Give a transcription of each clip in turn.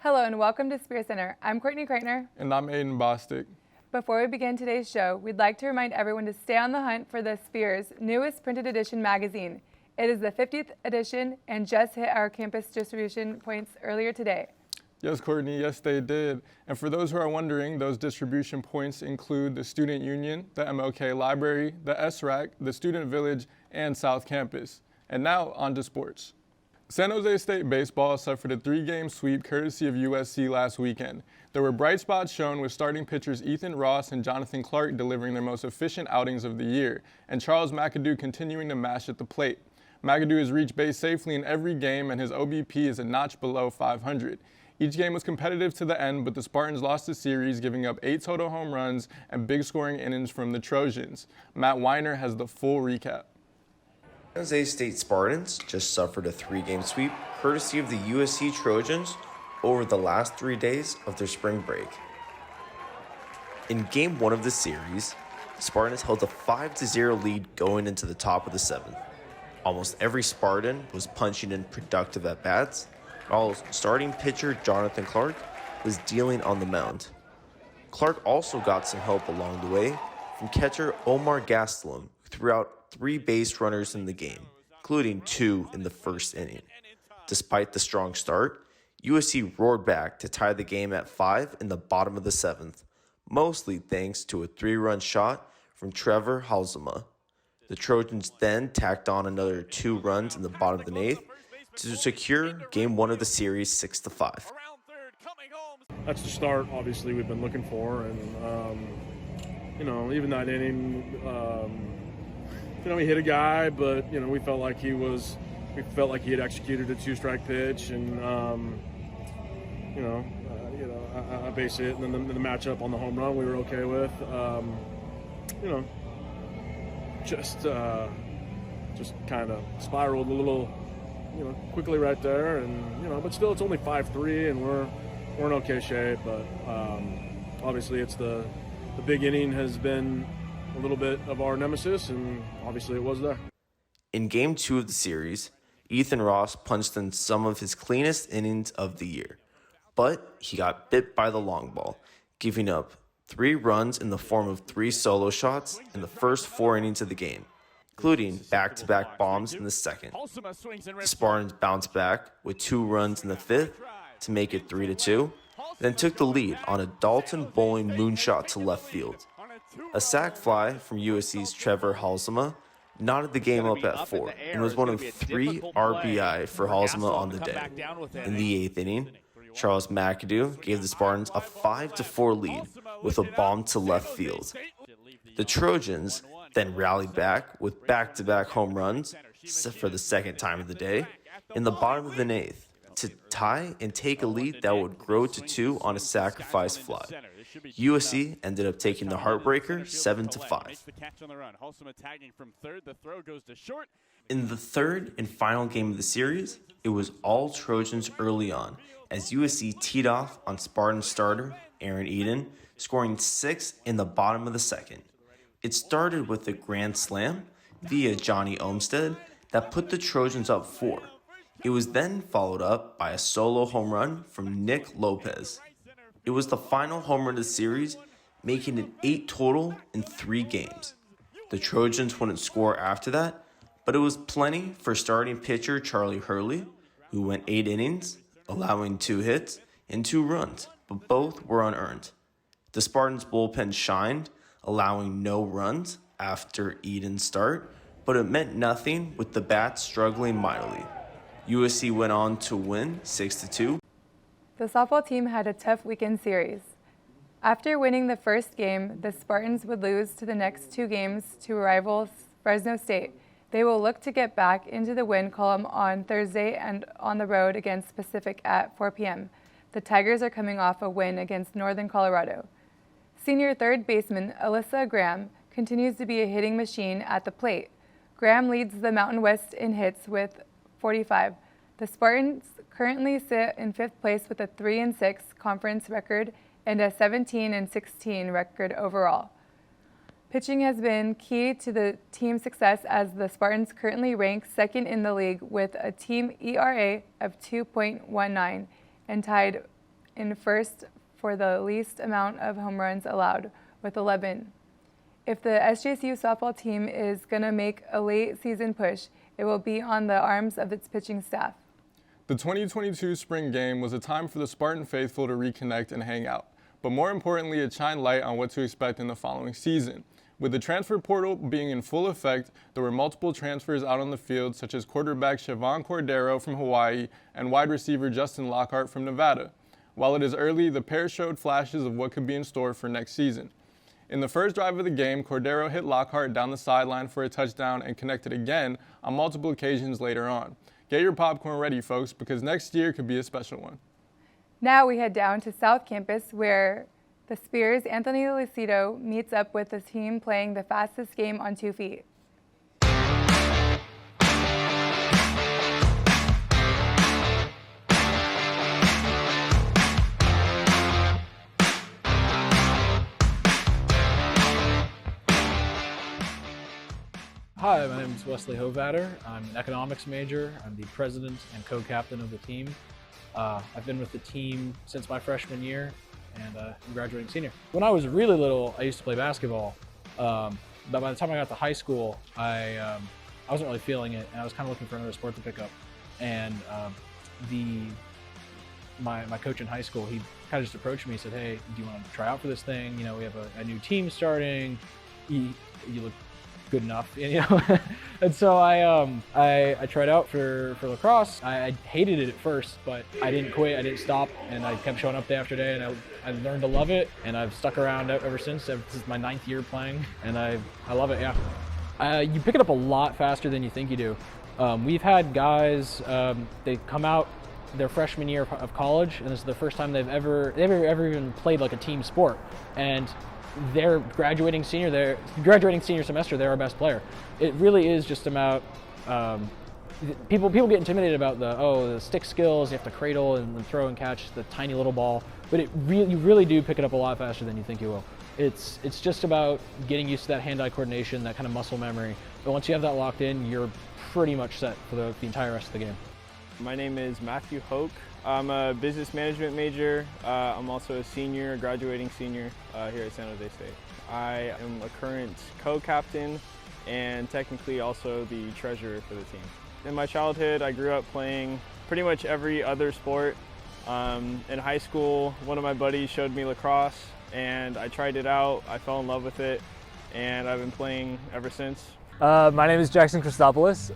Hello and welcome to SpearCenter. I'm Courtney Kreitner. And I'm Aidan Bostic. Before we begin today's show, we'd like to remind everyone to stay on the hunt for the Spear's newest printed edition magazine. It is the 50th edition and just hit our campus distribution points earlier today. Yes, Courtney, yes they did. And for those who are wondering, those distribution points include the Student Union, the MLK Library, the SRAC, the Student Village, and South Campus. And now on to sports. San Jose State baseball suffered a 3-game sweep courtesy of USC last weekend. There were bright spots shown with starting pitchers Ethan Ross and Jonathan Clark delivering their most efficient outings of the year, and Charles McAdoo continuing to mash at the plate. McAdoo has reached base safely in every game, and his OBP is a notch below 500. Each game was competitive to the end, but the Spartans lost the series, giving up 8 total home runs and big scoring innings from the Trojans. Matt Weiner has the full recap. San Jose State Spartans just suffered a 3-game sweep courtesy of the USC Trojans over the last 3 days of their spring break. In Game 1 of the series, the Spartans held a 5-0 lead going into the top of the 7th. Almost every Spartan was punching in productive at-bats, while starting pitcher Jonathan Clark was dealing on the mound. Clark also got some help along the way from catcher Omar Gastelum, who threw out 3 base runners in the game, including 2 in the first inning. Despite the strong start, USC roared back to tie the game at 5 in the bottom of the 7th, mostly thanks to a 3-run shot from Trevor Halsema. The Trojans then tacked on another 2 runs in the bottom of the 8th to secure Game 1 of the series 6-5. That's the start, obviously, we've been looking for, and even that inning, we hit a guy, but we felt like he had executed a 2-strike pitch, and a base hit, and then the matchup on the home run we were okay with. Just kind of spiraled a little, quickly right there, and but still it's only 5-3, and we're in okay shape. But obviously, it's the big inning has been a little bit of our nemesis, and obviously it was there. In Game 2 of the series, Ethan Ross punched in some of his cleanest innings of the year, but he got bit by the long ball, giving up 3 runs in the form of 3 solo shots in the first 4 innings of the game, including back-to-back bombs in the second. The Spartans bounced back with 2 runs in the 5th to make it 3-2, then took the lead on a Dalton bowling moonshot to left field. A sac fly from USC's Trevor Halsema knotted the game up at 4 and was one of 3 RBI for Halsema on the day. In the 8th inning, Charles McAdoo gave the Spartans a 5-4 lead with a bomb to left field. The Trojans then rallied back with back-to-back home runs for the second time of the day in the bottom of the 8th to tie and take a lead that would grow to 2 on a sacrifice fly. USC ended up taking the heartbreaker 7-5. In the third and final game of the series, it was all Trojans early on, as USC teed off on Spartan starter Aidan, scoring 6 in the bottom of the 2nd. It started with a grand slam via Johnny Olmstead that put the Trojans up 4. It was then followed up by a solo home run from Nick Lopez. It was the final home run of the series, making it 8 total in 3 games. The Trojans wouldn't score after that, but it was plenty for starting pitcher Charlie Hurley, who went 8 innings, allowing 2 hits and 2 runs, but both were unearned. The Spartans' bullpen shined, allowing no runs after Aidan's start, but it meant nothing with the bats struggling mightily. USC went on to win 6-2. The softball team had a tough weekend series. After winning the first game, the Spartans would lose to the next 2 games to rivals Fresno State. They will look to get back into the win column on Thursday and on the road against Pacific at 4 p.m. The Tigers are coming off a win against Northern Colorado. Senior third baseman Alyssa Graham continues to be a hitting machine at the plate. Graham leads the Mountain West in hits with 45. The Spartans currently sit in 5th place with a 3-6 conference record and a 17-16 record overall. Pitching has been key to the team's success as the Spartans currently rank 2nd in the league with a team ERA of 2.19 and tied in first for the least amount of home runs allowed, with 11. If the SJSU softball team is going to make a late season push, it will be on the arms of its pitching staff. The 2022 spring game was a time for the Spartan faithful to reconnect and hang out, but more importantly, it shined light on what to expect in the following season. With the transfer portal being in full effect, there were multiple transfers out on the field, such as quarterback Siobhan Cordero from Hawaii and wide receiver Justin Lockhart from Nevada. While it is early, the pair showed flashes of what could be in store for next season. In the first drive of the game, Cordero hit Lockhart down the sideline for a touchdown and connected again on multiple occasions later on. Get your popcorn ready, folks, because next year could be a special one. Now we head down to South Campus, where the Spears' Anthony Lucido meets up with the team playing the fastest game on 2 feet. Hi, my name is Wesley Hovatter. I'm an economics major. I'm the president and co-captain of the team. I've been with the team since my freshman year, and I'm graduating senior. When I was really little, I used to play basketball, but by the time I got to high school, I wasn't really feeling it, and I was kind of looking for another sport to pick up. And my coach in high school, he kind of just approached me and said, "Hey, do you want to try out for this thing? You know, we have a new team starting. You look good enough, you know." And so I tried out for lacrosse. I hated it at first, but I didn't quit. I didn't stop, and I kept showing up day after day, and I learned to love it, and I've stuck around ever since. This is my 9th year playing, and I love it. Yeah, you pick it up a lot faster than you think you do. We've had guys, they come out their freshman year of college, and this is the first time they've ever even played like a team sport, and their graduating senior semester, they're our best player. It really is just about people get intimidated about the stick skills. You have to cradle and throw and catch the tiny little ball, but you really do pick it up a lot faster than you think you will. It's just about getting used to that hand-eye coordination, that kind of muscle memory. But once you have that locked in, you're pretty much set for the entire rest of the game. My name is Matthew Hoke. I'm a business management major. I'm also a senior, graduating senior here at San Jose State. I am a current co-captain and technically also the treasurer for the team. In my childhood, I grew up playing pretty much every other sport. In high school, one of my buddies showed me lacrosse, and I tried it out. I fell in love with it, and I've been playing ever since. My name is Jackson Christopoulos.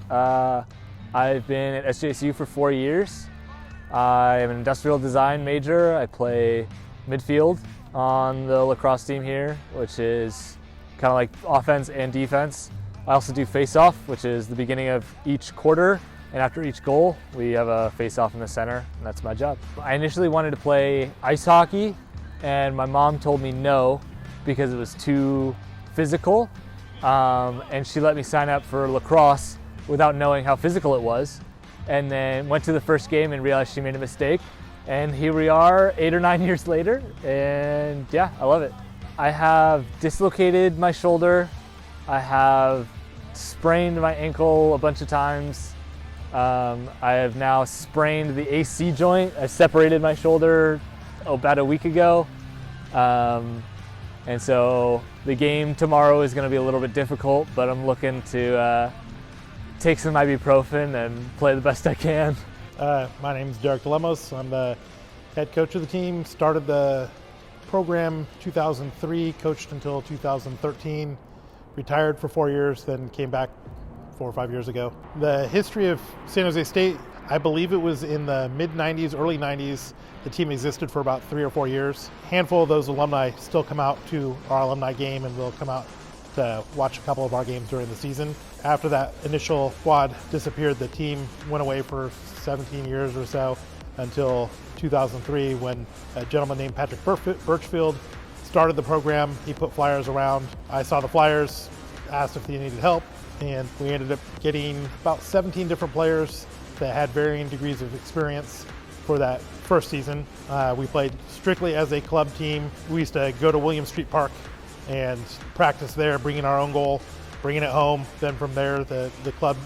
I've been at SJSU for 4 years. I am an industrial design major. I play midfield on the lacrosse team here, which is kind of like offense and defense. I also do face-off, which is the beginning of each quarter, and after each goal, we have a face-off in the center, and that's my job. I initially wanted to play ice hockey, and my mom told me no because it was too physical, and she let me sign up for lacrosse without knowing how physical it was, and then went to the first game and realized she made a mistake. And here we are 8 or 9 years later, and yeah, I love it. I have dislocated my shoulder. I have sprained my ankle a bunch of times. I have now sprained the AC joint. I separated my shoulder about a week ago. And so the game tomorrow is going to be a little bit difficult, but I'm looking to take some ibuprofen and play the best I can. My name is Derek Delemos. I'm the head coach of the team. Started the program 2003, coached until 2013, retired for 4 years, then came back 4 or 5 years ago. The history of San Jose State, I believe it was in the mid-90s, early 90s. The team existed for about 3 or 4 years. A handful of those alumni still come out to our alumni game and will come out to watch a couple of our games during the season. After that initial squad disappeared, the team went away for 17 years or so until 2003 when a gentleman named Patrick Birchfield started the program. He put flyers around. I saw the flyers, asked if they needed help, and we ended up getting about 17 different players that had varying degrees of experience for that first season. We played strictly as a club team. We used to go to William Street Park and practice there, bringing our own goal, bringing it home. Then from there, the club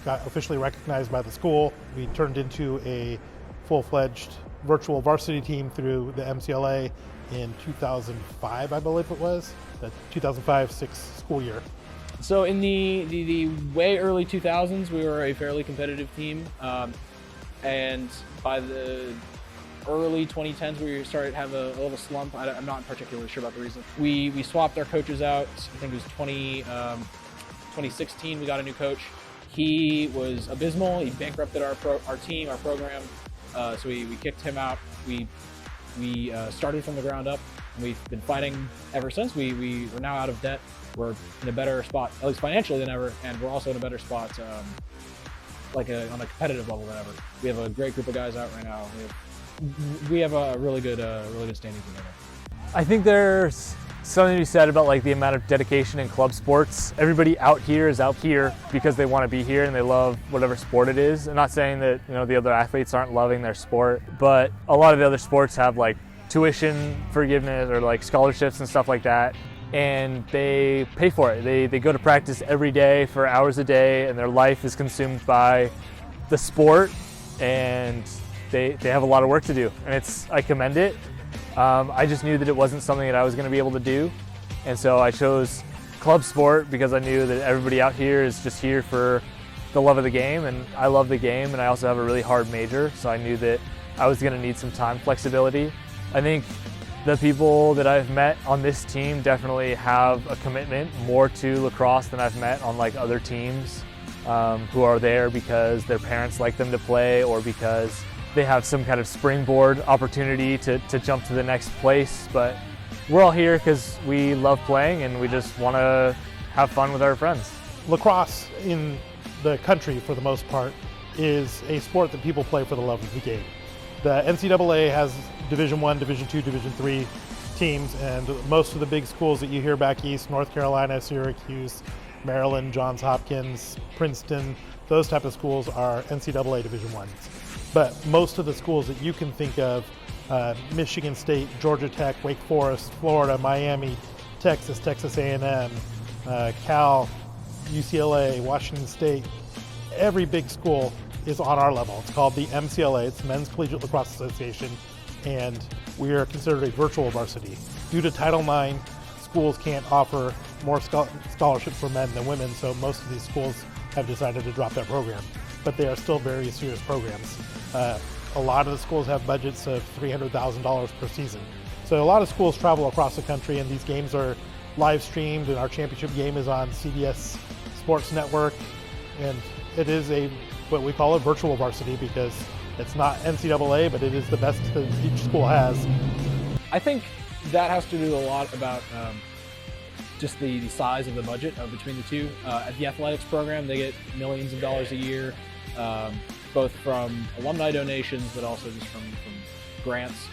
got officially recognized by the school. We turned into a full-fledged virtual varsity team through the MCLA in 2005, I believe it was, the 2005-06 school year. So in the way early 2000s, we were a fairly competitive team. And by the early 2010s, we started to have a little slump. I'm not particularly sure about the reason. We swapped our coaches out. I think it was 2016, we got a new coach. He was abysmal. He bankrupted our team, our program. So we kicked him out. We started from the ground up, and we've been fighting ever since. We're now out of debt. We're in a better spot, at least financially, than ever, and we're also in a better spot, on a competitive level than ever. We have a great group of guys out right now. We have a really good standing together. I think there's something to be said about like the amount of dedication in club sports. Everybody out here is out here because they want to be here and they love whatever sport it is. I'm not saying that the other athletes aren't loving their sport, but a lot of the other sports have like tuition forgiveness or like scholarships and stuff like that, and they pay for it. They go to practice every day for hours a day, and their life is consumed by the sport, and they have a lot of work to do, and I commend it. I just knew that it wasn't something that I was going to be able to do, and so I chose club sport because I knew that everybody out here is just here for the love of the game, and I love the game, and I also have a really hard major, so I knew that I was going to need some time flexibility. I think the people that I've met on this team definitely have a commitment more to lacrosse than I've met on like other teams who are there because their parents like them to play or because they have some kind of springboard opportunity to jump to the next place. But we're all here because we love playing and we just want to have fun with our friends. Lacrosse in the country, for the most part, is a sport that people play for the love of the game. The NCAA has Division I, Division II, Division III teams, and most of the big schools that you hear back east, North Carolina, Syracuse, Maryland, Johns Hopkins, Princeton, those type of schools are NCAA Division I. But most of the schools that you can think of, Michigan State, Georgia Tech, Wake Forest, Florida, Miami, Texas, Texas A&M, Cal, UCLA, Washington State, every big school is on our level. It's called the MCLA, it's Men's Collegiate Lacrosse Association, and we are considered a virtual varsity. Due to Title IX, schools can't offer more scholarships for men than women, so most of these schools have decided to drop that program. But they are still very serious programs. A lot of the schools have budgets of $300,000 per season. So a lot of schools travel across the country, and these games are live streamed, and our championship game is on CBS Sports Network, and it is what we call a virtual varsity because it's not NCAA, but it is the best that each school has. I think that has to do a lot about just the size of the budget between the two. At the athletics program, they get millions of dollars a year, both from alumni donations, but also just from grants.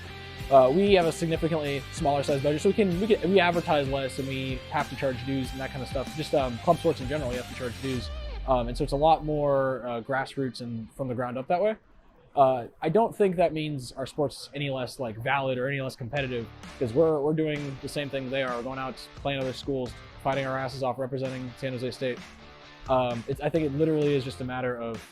We have a significantly smaller size budget, so we advertise less and we have to charge dues and that kind of stuff. Just club sports in general, you have to charge dues. And so it's a lot more grassroots and from the ground up that way. I don't think that means our sport's any less like valid or any less competitive, because we're doing the same thing they are. We're going out, playing other schools, fighting our asses off, representing San Jose State. I think it literally is just a matter of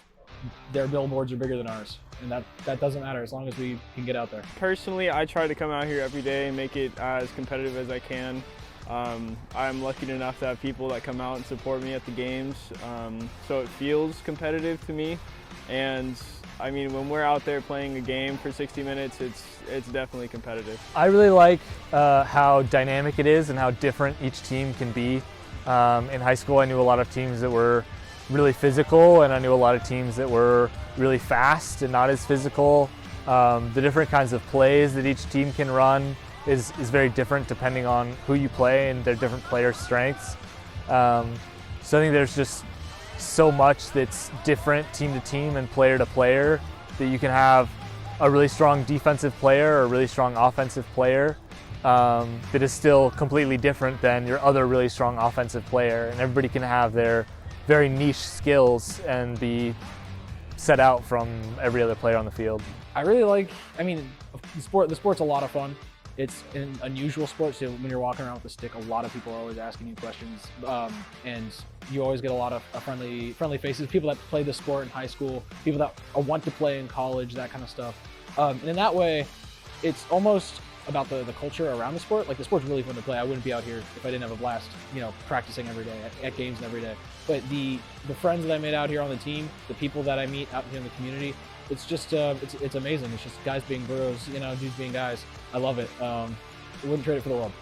their billboards are bigger than ours, and that doesn't matter as long as we can get out there. Personally, I try to come out here every day and make it as competitive as I can. I'm lucky enough to have people that come out and support me at the games, so it feels competitive to me. And I mean, when we're out there playing a game for 60 minutes, it's definitely competitive. I really like how dynamic it is and how different each team can be. In high school, I knew a lot of teams that were really physical, and I knew a lot of teams that were really fast and not as physical. The different kinds of plays that each team can run is very different depending on who you play and their different players' strengths. So I think there's just so much that's different team to team and player to player, that you can have a really strong defensive player or a really strong offensive player that is still completely different than your other really strong offensive player, and everybody can have their very niche skills and be set out from every other player on the field. I really like, the sport's a lot of fun. It's an unusual sport, so when you're walking around with a stick, a lot of people are always asking you questions, and you always get a lot of friendly faces, people that play the sport in high school, people that want to play in college, that kind of stuff. And in that way, it's almost about the culture around the sport. Like, the sport's really fun to play. I wouldn't be out here if I didn't have a blast, practicing every day at games and every day. But the friends that I made out here on the team, the people that I meet out here in the community, it's just it's amazing. It's just guys being bros, dudes being guys. I love it. I wouldn't trade it for the world.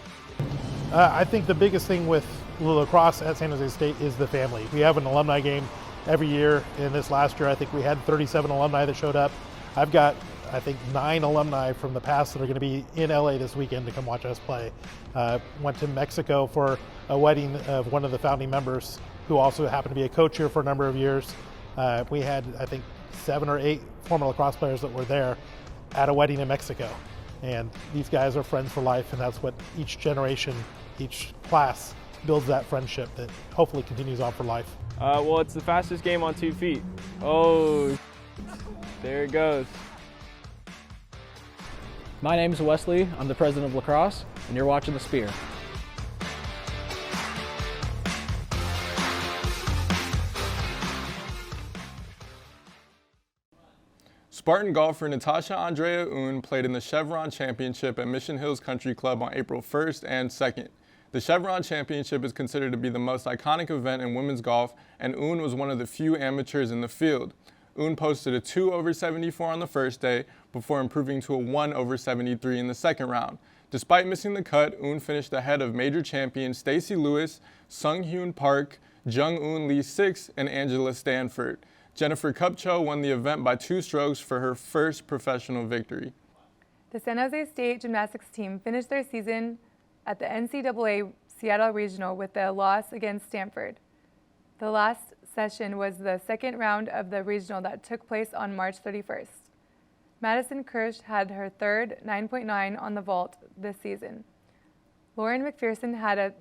I think the biggest thing with lacrosse at San Jose State is the family. We have an alumni game every year, and this last year I think we had 37 alumni that showed up. I've got, I think, 9 alumni from the past that are going to be in LA this weekend to come watch us play. Went to Mexico for a wedding of one of the founding members who also happened to be a coach here for a number of years. We had, I think, 7 or 8 former lacrosse players that were there at a wedding in Mexico. And these guys are friends for life, and that's what each generation, each class builds that friendship that hopefully continues on for life. Well, it's the fastest game on 2 feet. Oh, there it goes. My name is Wesley. I'm the president of lacrosse, and you're watching The Spear. Spartan golfer Natasha Andrea Un played in the Chevron Championship at Mission Hills Country Club on April 1st and 2nd. The Chevron Championship is considered to be the most iconic event in women's golf, and Un was one of the few amateurs in the field. Un posted a 2 over 74 on the first day before improving to a 1 over 73 in the second round. Despite missing the cut, Un finished ahead of major champions Stacy Lewis, Sung Hyun Park, Jung Eun Lee 6, and Angela Stanford. Jennifer Kupcho won the event by 2 strokes for her first professional victory. The San Jose State Gymnastics team finished their season at the NCAA Seattle Regional with a loss against Stanford. The last session was the second round of the regional that took place on March 31st. Madison Kirsch had her third 9.9 on the vault this season. Lauren McPherson had a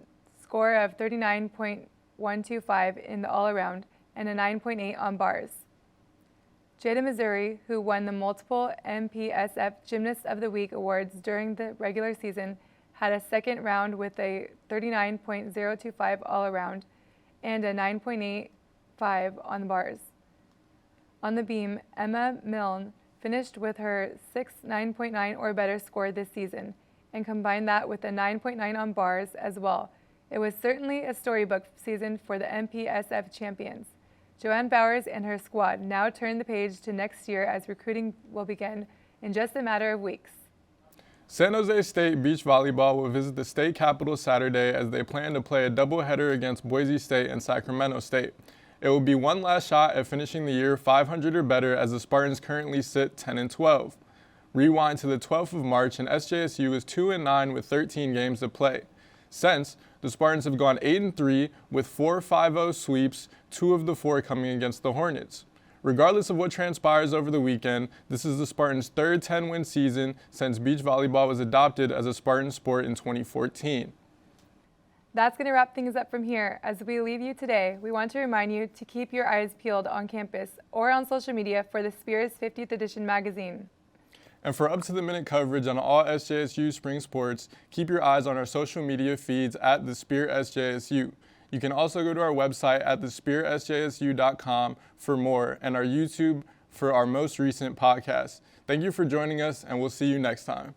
score of 39.125 in the all-around and a 9.8 on bars. Jada Missouri, who won the multiple MPSF Gymnast of the Week awards during the regular season, had a second round with a 39.025 all-around and a 9.85 on the bars. On the beam, Emma Milne finished with her 6th 9.9 or better score this season and combined that with a 9.9 on bars as well. It was certainly a storybook season for the MPSF champions. Joanne Bowers and her squad now turn the page to next year as recruiting will begin in just a matter of weeks. San Jose State Beach Volleyball will visit the state capitol Saturday as they plan to play a doubleheader against Boise State and Sacramento State. It will be one last shot at finishing the year 500 or better as the Spartans currently sit 10-12. Rewind to the 12th of March and SJSU is 2-9 with 13 games to play. Since, the Spartans have gone 8-3 with 4 5-0 sweeps, 2 of the 4 coming against the Hornets. Regardless of what transpires over the weekend, this is the Spartans' third 10-win season since beach volleyball was adopted as a Spartan sport in 2014. That's going to wrap things up from here. As we leave you today, we want to remind you to keep your eyes peeled on campus or on social media for the Spear's 50th edition magazine. And for up-to-the-minute coverage on all SJSU spring sports, keep your eyes on our social media feeds at the Spear SJSU. You can also go to our website at thespearsjsu.com for more and our YouTube for our most recent podcast. Thank you for joining us, and we'll see you next time.